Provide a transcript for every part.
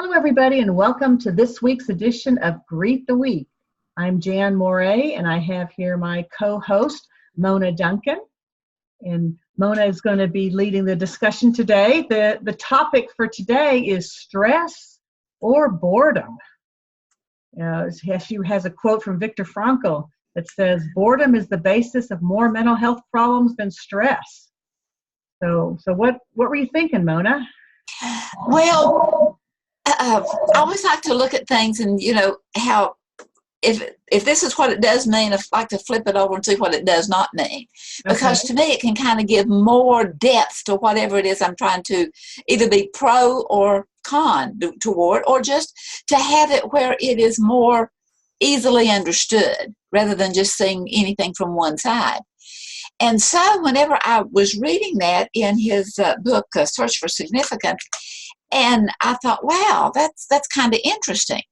Hello, everybody, and welcome to this week's edition of Greet the Week. I'm Jan Moray, and I have here my co-host, Mona Duncan. And Mona is going to be leading the discussion today. The topic for today is stress or boredom. She has a quote from Viktor Frankl that says, "Boredom is the basis of more mental health problems than stress." So what were you thinking, Mona? Well, I always like to look at things and, how if this is what it does mean, I like to flip it over and see what it does not mean. Because to me, it can kind of give more depth to whatever it is I'm trying to either be pro or con toward, or just to have it where it is more easily understood rather than just seeing anything from one side. And so whenever I was reading that in his book, Search for Significance, and I thought, wow, that's kind of interesting,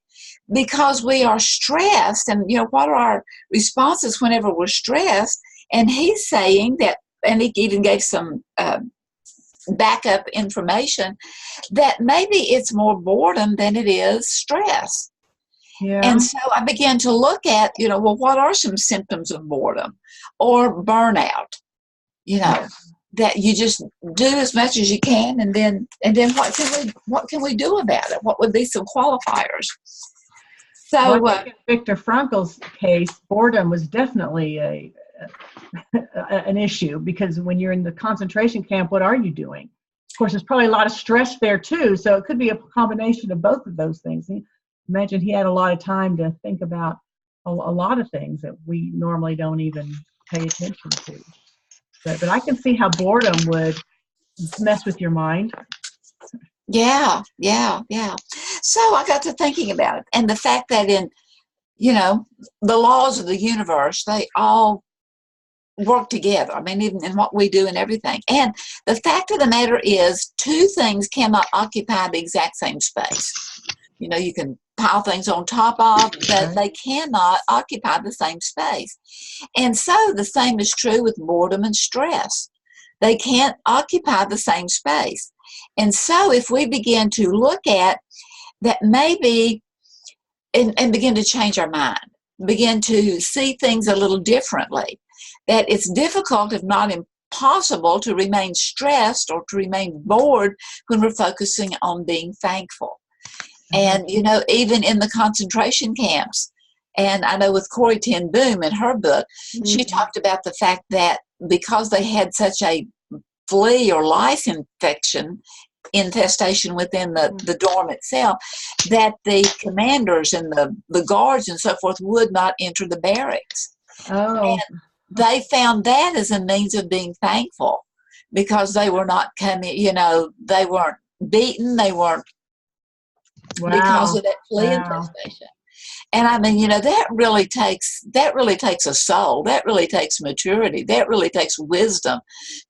because we are stressed, and what are our responses whenever we're stressed? And he's saying that, and he even gave some backup information, that maybe it's more boredom than it is stress. Yeah. And so I began to look at, what are some symptoms of boredom or burnout? That you just do as much as you can, and then what can we do about it? What would be some qualifiers? So, I think in Viktor Frankl's case, boredom was definitely an issue, because when you're in the concentration camp, what are you doing? Of course, there's probably a lot of stress there too, so it could be a combination of both of those things. Imagine he had a lot of time to think about a lot of things that we normally don't even pay attention to. But I can see how boredom would mess with your mind. Yeah. So I got to thinking about it, and the fact that in, the laws of the universe, they all work together. I mean, even in what we do and everything. And the fact of the matter is, two things cannot occupy the exact same space. You can pile things on top of, but they cannot occupy the same space. And so the same is true with boredom and stress. They can't occupy the same space. And so if we begin to look at that, maybe, and begin to change our mind, begin to see things a little differently, that it's difficult, if not impossible, to remain stressed or to remain bored when we're focusing on being thankful. And, even in the concentration camps, and I know with Corrie ten Boom in her book, she talked about the fact that because they had such a flea or lice infestation within the dorm itself, that the commanders and the guards and so forth would not enter the barracks. And they found that as a means of being thankful, because they were not coming, they weren't beaten, they weren't, because of that flea infestation. And I mean, that really takes a soul. That really takes maturity. That really takes wisdom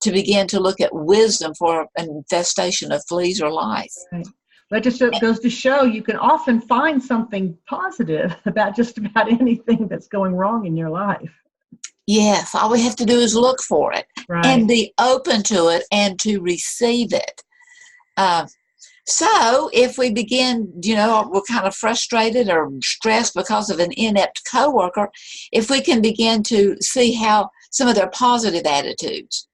to begin to look at wisdom for an infestation of fleas or lice. Right. But just goes to show you can often find something positive about just about anything that's going wrong in your life. Yes, all we have to do is look for it and be open to it and to receive it. So if we begin, we're kind of frustrated or stressed because of an inept coworker, if we can begin to see how some of their positive attitudes,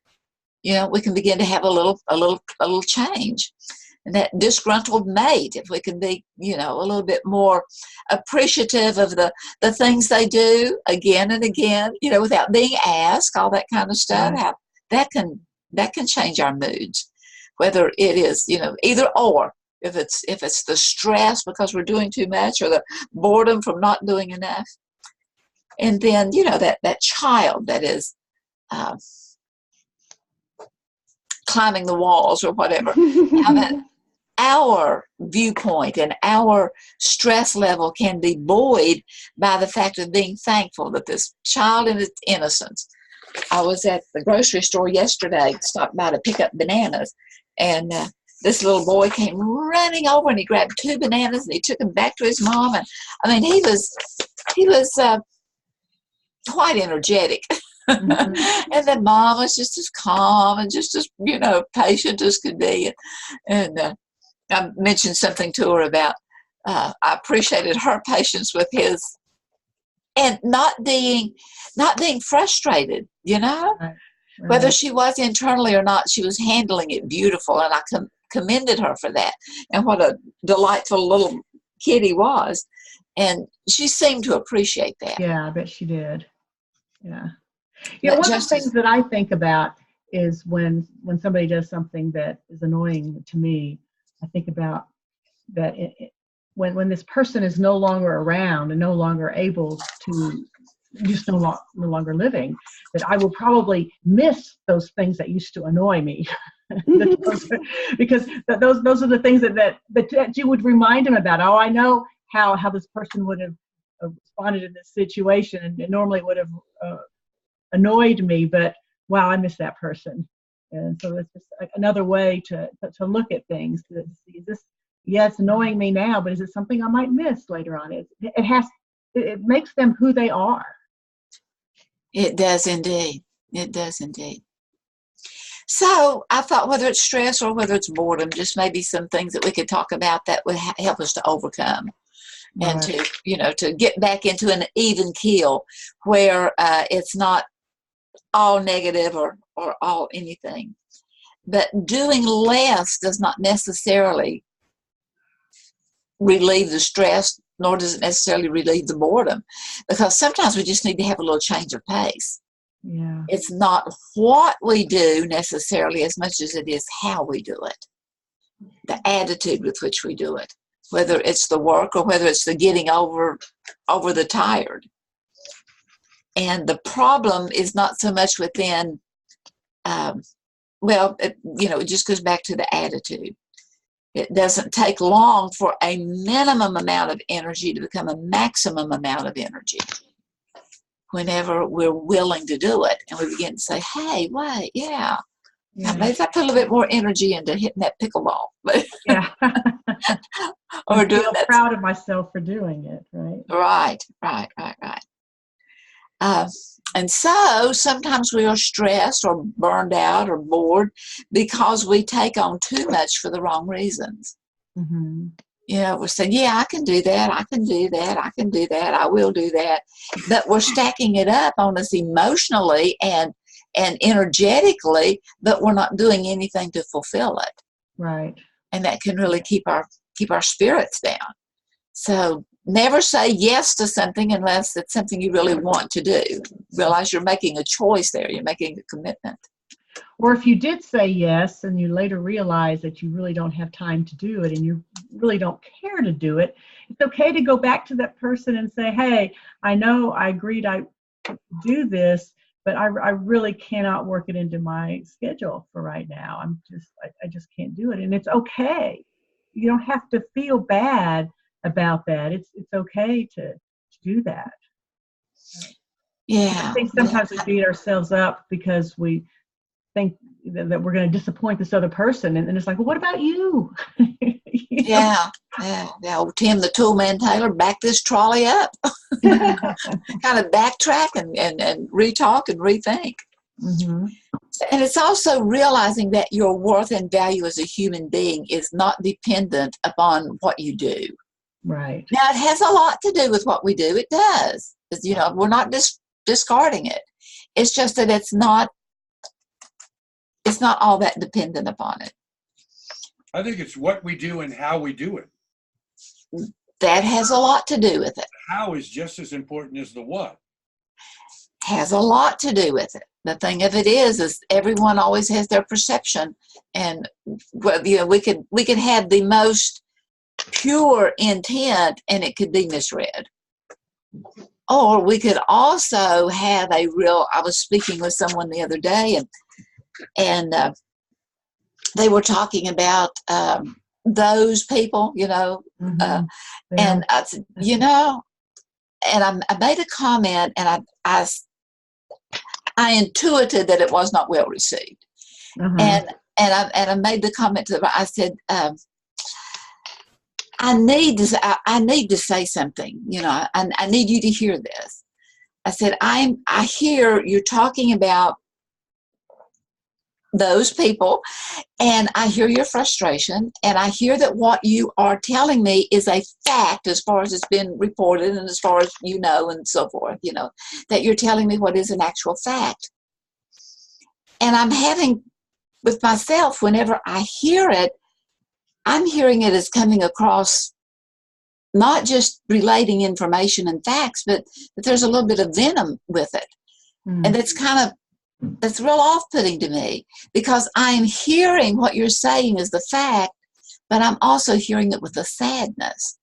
we can begin to have a little change. And that disgruntled mate, if we can be, a little bit more appreciative of the things they do again and again, without being asked, all that kind of stuff, how that can change our moods. Whether it is, either or, if it's the stress because we're doing too much, or the boredom from not doing enough. And then, that child that is climbing the walls or whatever, how that our viewpoint and our stress level can be buoyed by the fact of being thankful that this child in its innocence. I was at the grocery store yesterday, stopped by to pick up bananas, and this little boy came running over and he grabbed 2 bananas and he took them back to his mom. And I mean, he was quite energetic. Mm-hmm. And the mom was just as calm and just as, patient as could be. And I mentioned something to her about, I appreciated her patience with his, and not being frustrated, Right. whether Right. she was internally or not, she was handling it beautiful, and I commended her for that. And what a delightful little kid he was, and she seemed to appreciate that. Yeah, I bet she did. Yeah. But One of the just things that I think about is when somebody does something that is annoying to me, I think about that when this person is no longer around and no longer able to, just no longer living, that I will probably miss those things that used to annoy me. Because those are the things that you would remind them about. Oh, I know how this person would have responded in this situation, and it normally would have annoyed me, but wow, I miss that person. And so it's just another way to look at things, to see, is this, yeah, it's annoying me now, but is it something I might miss later on? It makes them who they are. It does indeed. It does indeed. So I thought, whether it's stress or whether it's boredom, just maybe some things that we could talk about that would help us to overcome, and Right. to get back into an even keel where it's not all negative or all anything. But doing less does not necessarily relieve the stress, nor does it necessarily relieve the boredom, because sometimes we just need to have a little change of pace. Yeah. It's not what we do necessarily as much as it is how we do it, the attitude with which we do it, whether it's the work or whether it's the getting over the tired. And the problem is not so much within, it just goes back to the attitude. It doesn't take long for a minimum amount of energy to become a maximum amount of energy whenever we're willing to do it. And we begin to say, hey, wait, yeah. Maybe if I put a little bit more energy into hitting that pickleball. Yeah. Or doing feel that. Proud of myself for doing it, right? Right. And so sometimes we are stressed or burned out or bored because we take on too much for the wrong reasons. Mm-hmm. We're saying, yeah, I can do that, I can do that, I can do that, I will do that. But we're stacking it up on us emotionally and energetically, but we're not doing anything to fulfill it. Right. And that can really keep our spirits down. So never say yes to something unless it's something you really want to do. Realize you're making a choice there. You're making a commitment. Or if you did say yes and you later realize that you really don't have time to do it and you really don't care to do it, it's okay to go back to that person and say, hey, I know I agreed I do this, but I really cannot work it into my schedule for right now. I just can't do it. And it's okay. You don't have to feel bad about that. It's okay to do that. Yeah. I think sometimes we beat ourselves up because we think that we're going to disappoint this other person, and it's like, well, what about you? Yeah. Tim the Toolman Taylor, back this trolley up. Kind of backtrack and re-talk and rethink. Mm-hmm. And it's also realizing that your worth and value as a human being is not dependent upon what you do. Right. Now, it has a lot to do with what we do. It does. We're not discarding it. It's just that it's not all that dependent upon it. I think it's what we do and how we do it. That has a lot to do with it. How is just as important as the what. Has a lot to do with it. The thing of it is everyone always has their perception, and we could have the most pure intent and it could be misread. Or we could also have I was speaking with someone the other day, and they were talking about those people, Mm-hmm. and I said, and I made a comment, and I intuited that it was not well received. Uh-huh. And I made the comment to them. I said, I need to say something. I need you to hear this. I said, I hear you're talking about those people, and I hear your frustration, and I hear that what you are telling me is a fact as far as it's been reported and as far as you know and so forth, that you're telling me what is an actual fact. And I'm having with myself, whenever I hear it, I'm hearing it as coming across not just relating information and facts, but that there's a little bit of venom with it. Mm. And that's real off-putting to me, because I'm hearing what you're saying is the fact, but I'm also hearing it with a sadness.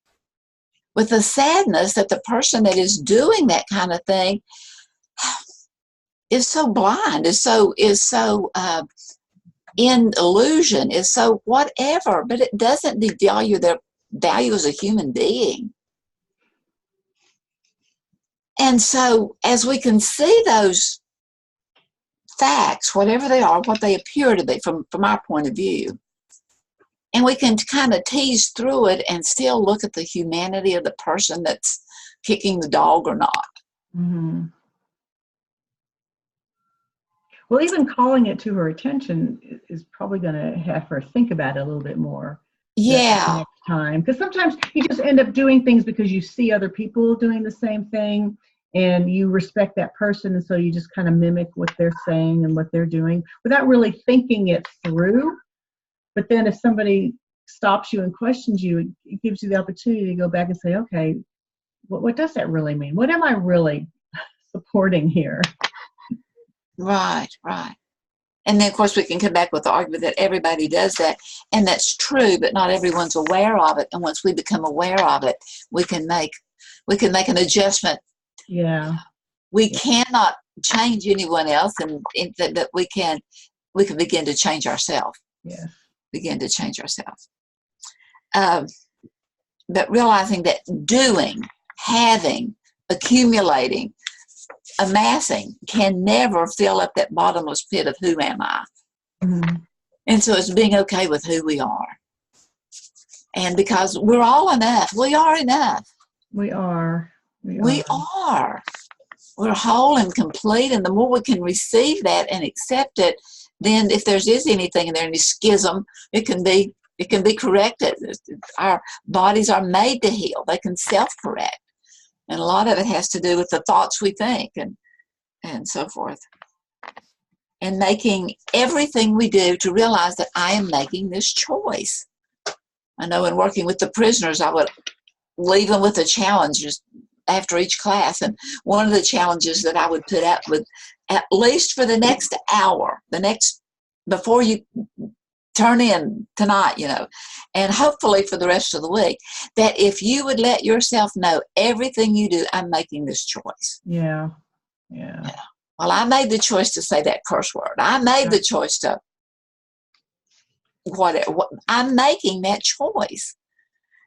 With the sadness that the person that is doing that kind of thing is so blind, is so in illusion, is so whatever, but it doesn't devalue their value as a human being. And so as we can see those facts, whatever they are, what they appear to be from our point of view, and we can kind of tease through it and still look at the humanity of the person that's kicking the dog or not. Mm-hmm. Well, even calling it to her attention is probably going to have her think about it a little bit more. Yeah. Next time, because sometimes you just end up doing things because you see other people doing the same thing, and you respect that person, and so you just kind of mimic what they're saying and what they're doing without really thinking it through. But then if somebody stops you and questions you, it gives you the opportunity to go back and say, okay, what does that really mean? What am I really supporting here? Right. And then, of course, we can come back with the argument that everybody does that, and that's true, but not everyone's aware of it. And once we become aware of it, we can make an adjustment. Yeah. We cannot change anyone else, and that we can begin to change ourselves. Yes. Begin to change ourselves. But realizing that doing, having, accumulating, amassing can never fill up that bottomless pit of who am I. Mm-hmm. And so it's being okay with who we are. And because we're all enough. We are enough. We are. We are. We're whole and complete. And the more we can receive that and accept it, then if there's anything in there, any schism, it can be corrected. Our bodies are made to heal. They can self-correct. And a lot of it has to do with the thoughts we think and so forth. And making everything we do to realize that I am making this choice. I know in working with the prisoners, I would leave them with a challenge just after each class. And one of the challenges that I would put up with, at least for the next hour, before you turn in tonight, and hopefully for the rest of the week, that if you would let yourself know everything you do, I'm making this choice. Yeah. Well, I made the choice to say that curse word. I made the choice to whatever. I'm making that choice.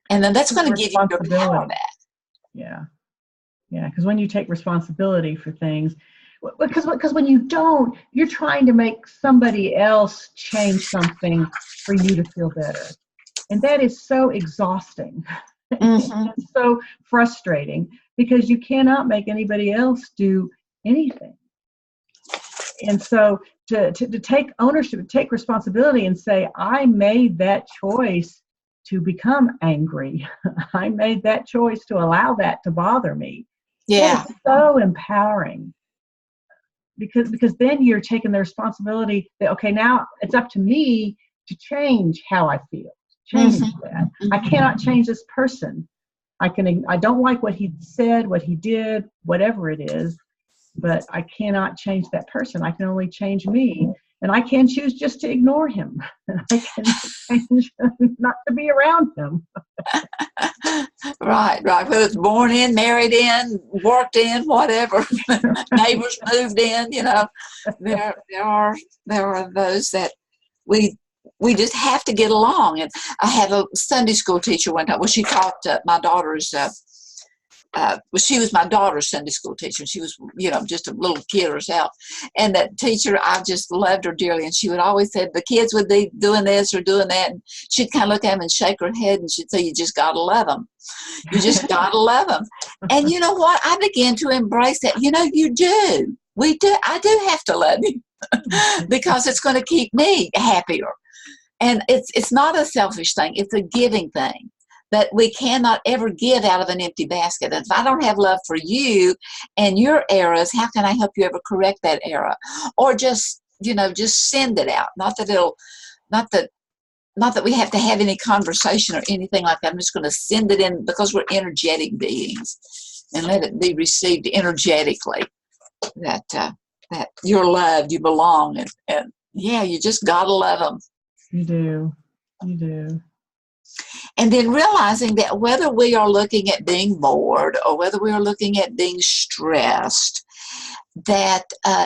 And then that's going to give you your power back. Yeah. Because when you take responsibility for things, because when you don't, you're trying to make somebody else change something for you to feel better. And that is so exhausting. Mm-hmm. And so frustrating, because you cannot make anybody else do anything. And so to take ownership, to take responsibility and say, I made that choice to become angry. I made that choice to allow that to bother me. Yeah. It's so empowering. Because then you're taking the responsibility that, okay, now it's up to me to change how I feel, change that. I cannot change this person. I don't like what he said, what he did, whatever it is, but I cannot change that person. I can only change me, and I can choose just to ignore him. I can change not to be around him. Right. Whether it's born in, married in, worked in, whatever, neighbors moved in, there are those that we just have to get along. And I have a Sunday school teacher one time. Well, she taught my daughter's. She was my daughter's Sunday school teacher. She was, just a little kid herself. And that teacher, I just loved her dearly. And she would always say, the kids would be doing this or doing that. And she'd kind of look at them and shake her head. And she'd say, you just got to love them. You just got to love them. And you know what? I began to embrace that. You do. We do. I do have to love you. because it's going to keep me happier. And it's not a selfish thing. It's a giving thing. But we cannot ever give out of an empty basket. And if I don't have love for you and your errors, how can I help you ever correct that error? Or just, just send it out. Not that we have to have any conversation or anything like that. I'm just going to send it in because we're energetic beings, and let it be received energetically that you're loved, you belong, and yeah, you just got to love them. You do. You do. And then realizing that whether we are looking at being bored or whether we are looking at being stressed, that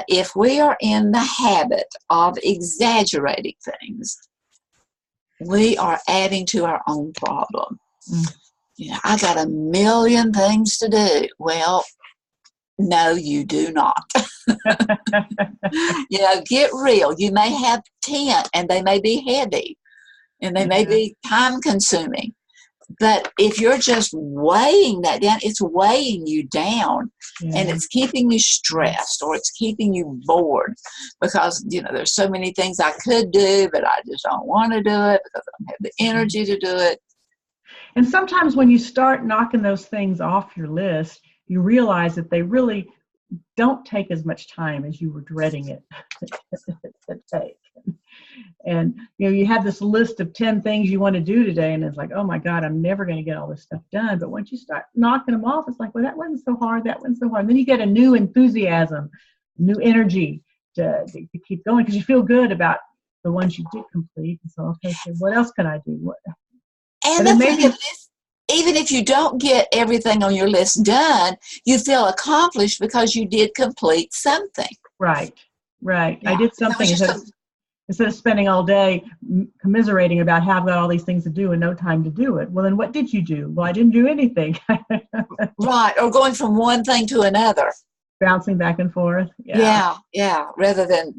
if we are in the habit of exaggerating things, we are adding to our own problem. I got a million things to do. Well, no, you do not. Get real. You may have 10 and they may be heavy and they may be time consuming. But if you're just weighing that down, it's weighing you down and it's keeping you stressed or it's keeping you bored because, there's so many things I could do, but I just don't want to do it because I don't have the energy to do it. And sometimes when you start knocking those things off your list, you realize that they really don't take as much time as you were dreading it to take. And you have this list of 10 things you want to do today, and it's like, oh my God, I'm never going to get all this stuff done. But once you start knocking them off, it's like, well, that wasn't so hard, that wasn't so hard. And then you get a new enthusiasm, new energy to keep going because you feel good about the ones you did complete. And so, okay, so what else can I do? And the thing of this, even if you don't get everything on your list done, you feel accomplished because you did complete something. Right. Yeah. I did something instead of spending all day commiserating about how I've got all these things to do and no time to do it. Well, then what did you do? Well, I didn't do anything. Right. Or going from one thing to another. Bouncing back and forth. Yeah. Rather than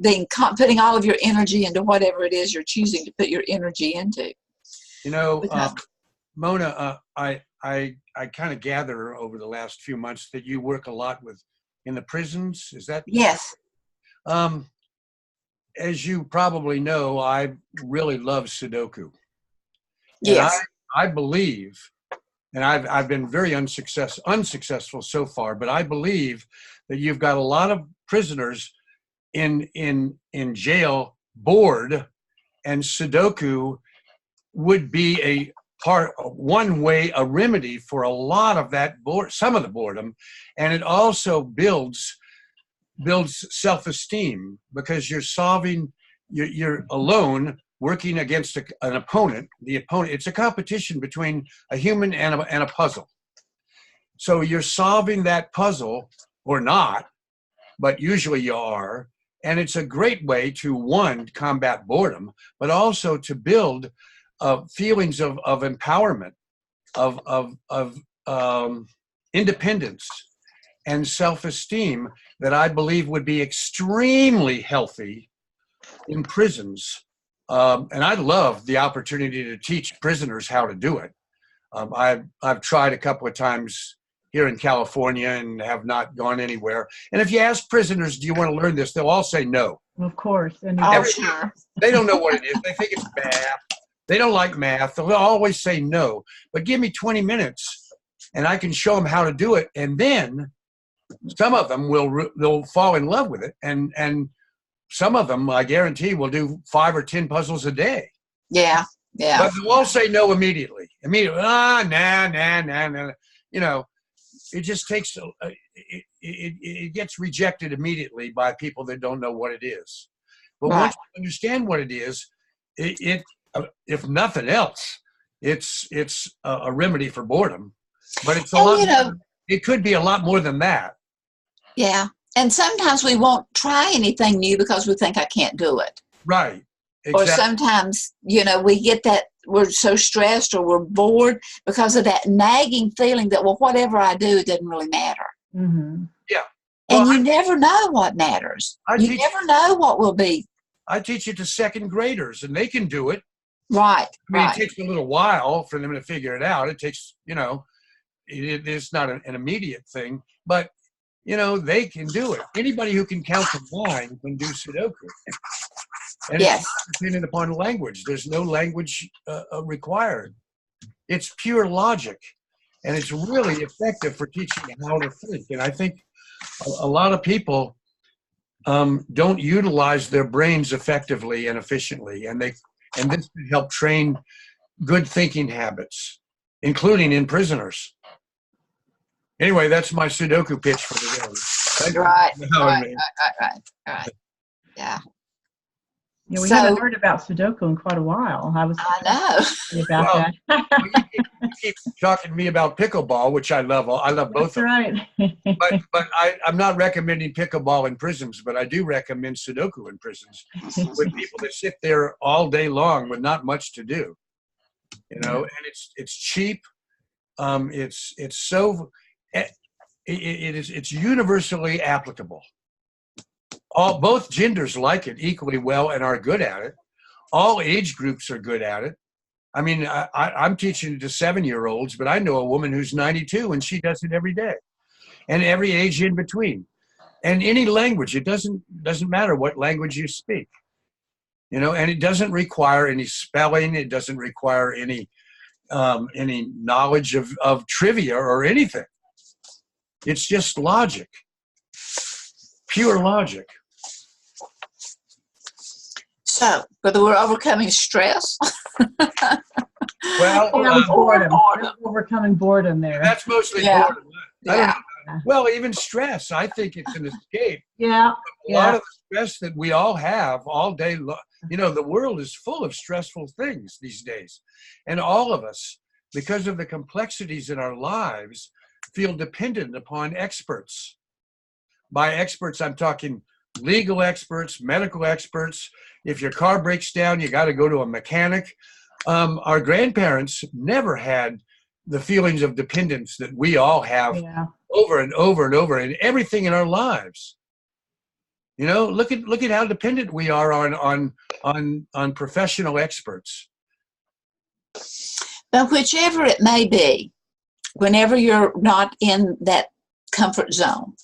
putting all of your energy into whatever it is you're choosing to put your energy into. Mona, I kind of gather over the last few months that you work a lot in the prisons. Is that? Yes. As you probably know, I really love Sudoku. Yes. And I believe, and I've been very unsuccessful so far, but I believe that you've got a lot of prisoners in jail bored, and Sudoku would be a remedy for a lot of that some of the boredom, and it also builds self-esteem because you're alone working against an opponent. It's a competition between a human and a puzzle. So you're solving that puzzle or not, but usually you are. And it's a great way to, one, combat boredom, but also to build feelings of empowerment, of independence and self-esteem that I believe would be extremely healthy in prisons. And I love the opportunity to teach prisoners how to do it. I've tried a couple of times here in California and have not gone anywhere. And if you ask prisoners, do you want to learn this? They'll all say no. Of course. Sure. They don't know what it is. They think it's math. They don't like math. They'll always say no. But give me 20 minutes and I can show them how to do it. And then some of them they'll fall in love with it. And some of them, I guarantee, will do 5 or 10 puzzles a day. Yeah. But they'll all say no immediately. Nah. It just takes, it gets rejected immediately by people that don't know what it is. But once you understand what it is, it if nothing else, it's a remedy for boredom. But it's it could be a lot more than that. Yeah. And sometimes we won't try anything new because we think I can't do it. Right. Exactly. Or sometimes, we get that we're so stressed or we're bored because of that nagging feeling that, well, whatever I do, it doesn't really matter. Mm-hmm. Yeah. Well, and you never know what matters. You never know what will be. I teach it to second graders and they can do it. Right. It takes a little while for them to figure it out. It takes, it's not an immediate thing, but they can do it. Anybody who can count to 9 can do Sudoku. And Yes. it's not dependent upon language. There's no language required. It's pure logic. And it's really effective for teaching how to think. And I think a lot of people don't utilize their brains effectively and efficiently. And this can help train good thinking habits, including in prisoners. Anyway, that's my Sudoku pitch for the day. Right. Yeah. Yeah, we haven't heard about Sudoku in quite a while. I know. About that. You keep talking to me about pickleball, which I love. I love both of them. Right. But I'm not recommending pickleball in prisons, but I do recommend Sudoku in prisons with people that sit there all day long with not much to do. And it's cheap. It's universally applicable. Both genders like it equally well and are good at it. All age groups are good at it. I mean, I'm teaching to 7-year-olds, but I know a woman who's 92 and she does it every day, and every age in between, and any language. It doesn't matter what language you speak, and it doesn't require any spelling. It doesn't require any knowledge of trivia or anything. It's just logic, pure logic. So, whether we're overcoming stress. Well, boredom. Overcoming boredom there. That's mostly boredom. I don't know. Well, even stress, I think it's an escape. Yeah. A lot of the stress that we all have all day long. The world is full of stressful things these days. And all of us, because of the complexities in our lives, feel dependent upon experts. By experts, I'm talking legal experts, medical experts. If your car breaks down, you got to go to a mechanic. Our grandparents never had the feelings of dependence that we all have over and over and over in everything in our lives. Look at how dependent we are on professional experts. But whichever it may be, whenever you're not in that comfort zone,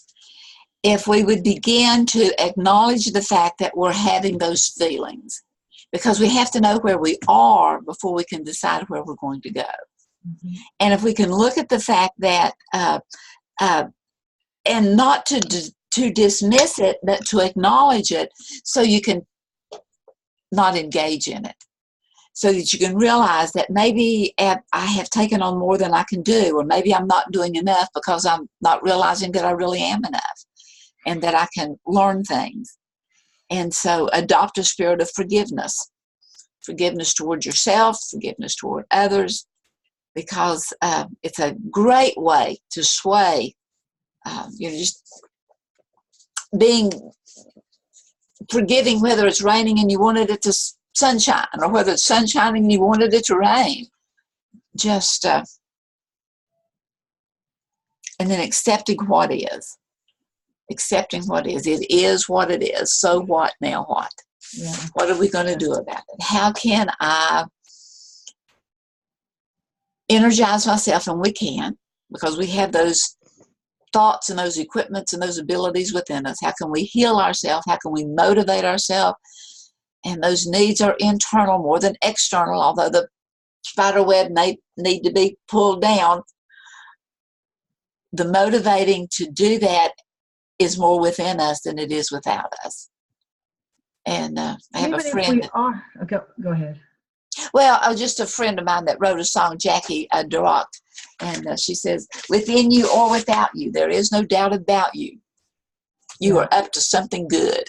if we would begin to acknowledge the fact that we're having those feelings, because we have to know where we are before we can decide where we're going to go. Mm-hmm. And if we can look at the fact that, and not to dismiss it, but to acknowledge it so you can not engage in it. So that you can realize that maybe I have taken on more than I can do, or maybe I'm not doing enough because I'm not realizing that I really am enough and that I can learn things. And so adopt a spirit of forgiveness toward yourself, forgiveness toward others, because it's a great way to sway, just being forgiving, whether it's raining and you wanted it to sunshine, or whether it's sunshine and you wanted it to rain. Just, and then accepting what is. Accepting what is. It is what it is. So what, now what? Yeah. What are we going to do about it? How can I energize myself? And we can, because we have those thoughts and those equipments and those abilities within us. How can we heal ourselves? How can we motivate ourselves? And those needs are internal more than external, although the spider web may need to be pulled down. The motivating to do that is more within us than it is without us. And I have a friend. Go ahead. Well, just a friend of mine that wrote a song, Jackie Durock, and she says, "Within you or without you, there is no doubt about you. You are up to something good."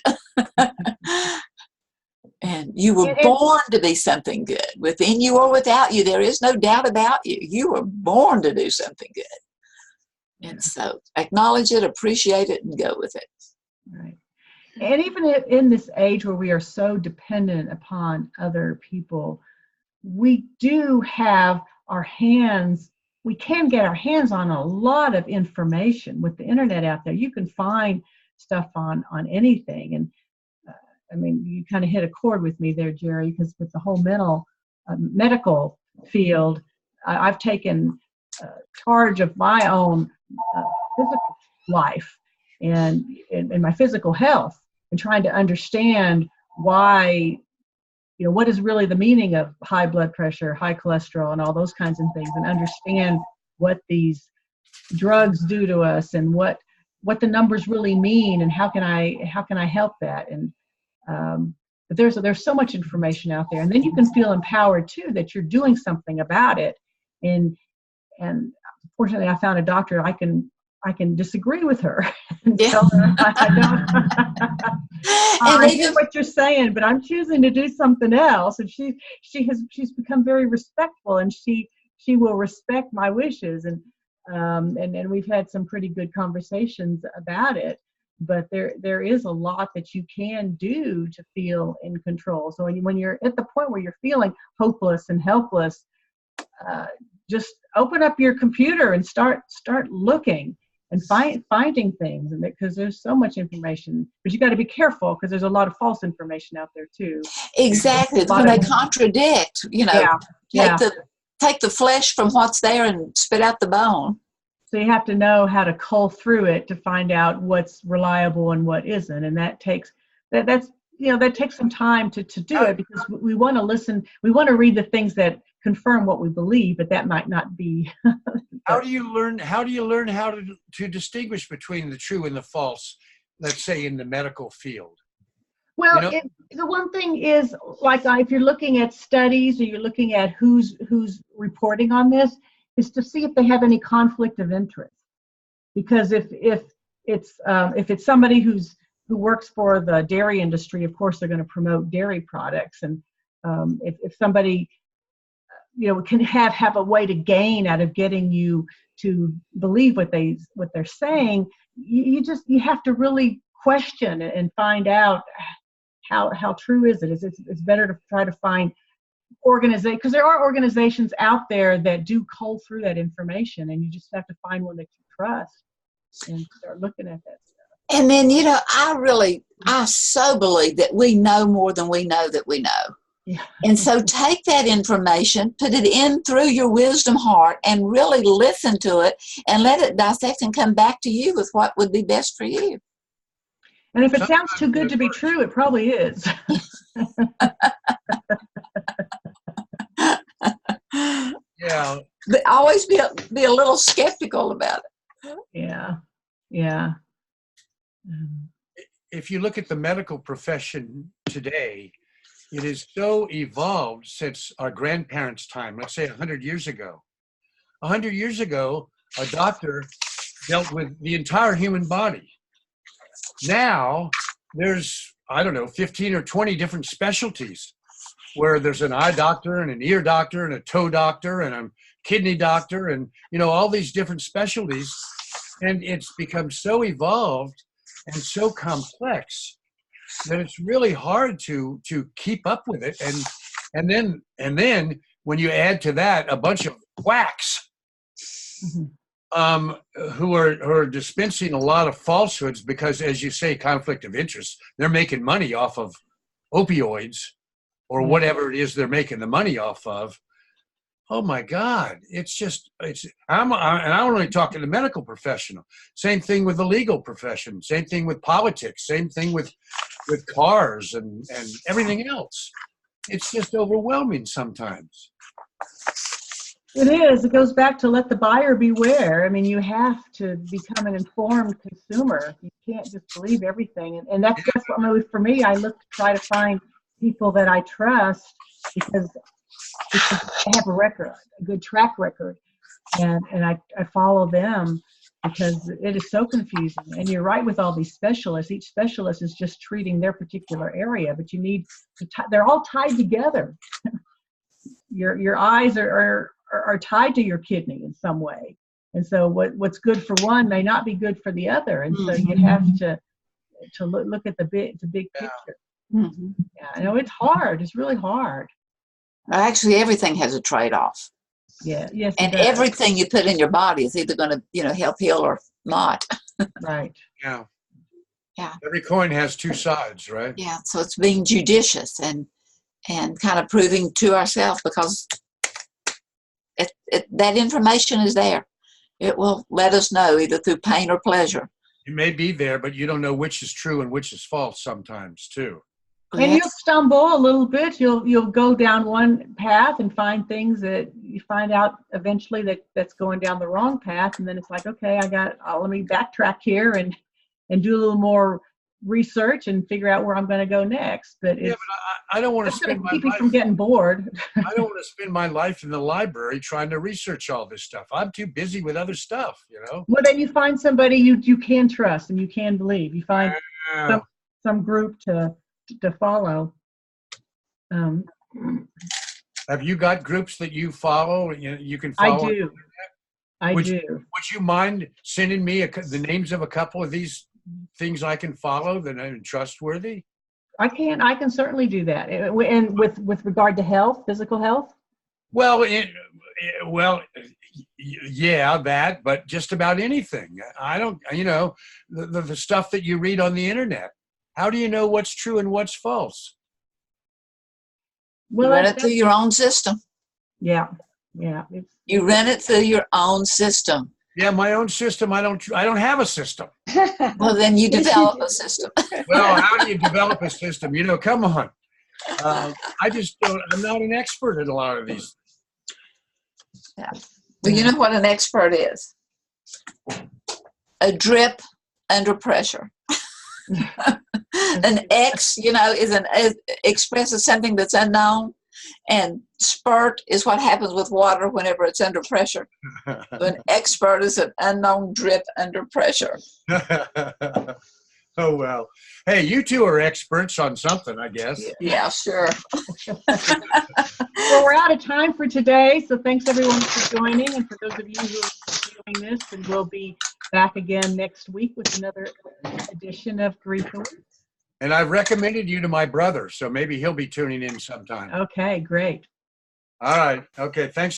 And you were born to be something good. Within you or without you, there is no doubt about you. You were born to do something good. And so acknowledge it, appreciate it, and go with it. Right. And even in this age where we are so dependent upon other people, we do have our hands, we can get our hands on a lot of information with the internet out there. You can find stuff on anything. And I mean, you kind of hit a chord with me there, Jerry, because with the whole medical field, I've taken charge of my own physical life. my physical health, and trying to understand why, what is really the meaning of high blood pressure, high cholesterol, and all those kinds of things, and understand what these drugs do to us, and what the numbers really mean, and how can I help that. And but there's so much information out there, and then you can feel empowered too that you're doing something about it. And fortunately, I found a doctor I can disagree with her and tell her I don't. I hear what you're saying, but I'm choosing to do something else. And she's become very respectful, and she will respect my wishes. And we've had some pretty good conversations about it. But there is a lot that you can do to feel in control. So when you're at the point where you're feeling hopeless and helpless, just open up your computer and start looking and finding things, and because there's so much information. But you got to be careful, because there's a lot of false information out there too. Exactly, when they contradict. Take the flesh from what's there and spit out the bone. So you have to know how to cull through it to find out what's reliable and what isn't, and that takes some time to do it, because we want to listen. We want to read the things that confirm what we believe, but that might not be. How do you learn how to distinguish between the true and the false, let's say in the medical field? Well, the one thing is, like, if you're looking at studies, or you're looking at who's reporting on this, is to see if they have any conflict of interest. Because if it's somebody who works for the dairy industry, of course they're going to promote dairy products. And if somebody can have a way to gain out of getting you to believe what they're saying, you have to really question and find out how true is it. It's better to try to find because there are organizations out there that do cull through that information, and you just have to find one that you trust and start looking at that stuff. And then I so believe that we know more than we know that we know. Yeah. And so take that information, put it in through your wisdom heart, and really listen to it and let it dissect and come back to you with what would be best for you. And if it sounds too good to be true, it probably is. Yeah. But always be a little skeptical about it. Yeah. If you look at the medical profession today, it is so evolved since our grandparents' time, let's say 100 years ago. 100 years ago, a doctor dealt with the entire human body. Now, there's, 15 or 20 different specialties, where there's an eye doctor and an ear doctor and a toe doctor and a kidney doctor and, all these different specialties. And it's become so evolved and so complex that it's really hard to keep up with it. And then when you add to that a bunch of quacks, who are dispensing a lot of falsehoods, because, as you say, conflict of interest, they're making money off of opioids or whatever it is they're making the money off of. Oh my God, I'm only talking to medical professional. Same thing with the legal profession, same thing with politics, same thing with cars and everything else. It's just overwhelming sometimes. It is. It goes back to let the buyer beware. I mean, you have to become an informed consumer. You can't just believe everything. And that's what, for me, I try to find people that I trust, because they have a good track record. And I follow them, because it is so confusing. And you're right with all these specialists. Each specialist is just treating their particular area, but you need to they're all tied together. Your eyes are tied to your kidney in some way. And so what's good for one may not be good for the other. And so you have to look at the big picture. Mm-hmm. Yeah, I know it's hard. It's really hard. Actually, everything has a trade-off. Yeah. Yes. And everything you put in your body is either going to, help heal or not. Right. Yeah. Yeah. Every coin has two sides, right? Yeah. So it's being judicious and kind of proving to ourselves, because that information is there. It will let us know either through pain or pleasure It may be there, but you don't know which is true and which is false sometimes too. And you'll stumble a little bit. You'll go down one path and find things that you find out eventually that's going down the wrong path, and then it's like, okay, let me backtrack here and do a little more research and figure out where I'm going to go next. But Yeah, but I don't want to spend my keep you life from getting bored. I don't want to spend my life in the library trying to research all this stuff. I'm too busy with other stuff, you know. Well, then you find somebody you can trust and you can believe. You find Yeah. some group to follow. Have you got groups that you follow? You can I follow. do. Would you mind sending me the names of a couple of these things I can follow that are trustworthy? I can certainly do that. And with regard to health, physical health. Well, yeah, that, but just about anything. I don't, the stuff that you read on the internet. How do you know what's true and what's false? You run it through your own system. Yeah. You run it through your own system. Yeah, my own system. I don't have a system. Well, then you develop a system. Well, how do you develop a system? Come on. I just don't. I'm not an expert at a lot of these. Yeah. Well, you know what an expert is? A drip under pressure. An X, expresses something that's unknown, and spurt is what happens with water whenever it's under pressure. An expert is an unknown drip under pressure. Oh, well. Hey, you two are experts on something, I guess. Yeah, sure. Well, we're out of time for today, so thanks everyone for joining, and for those of you who are doing this, and we'll be back again next week with another edition of Grief the Week. And I've recommended you to my brother, so maybe he'll be tuning in sometime. Okay, great. All right. Okay, thanks.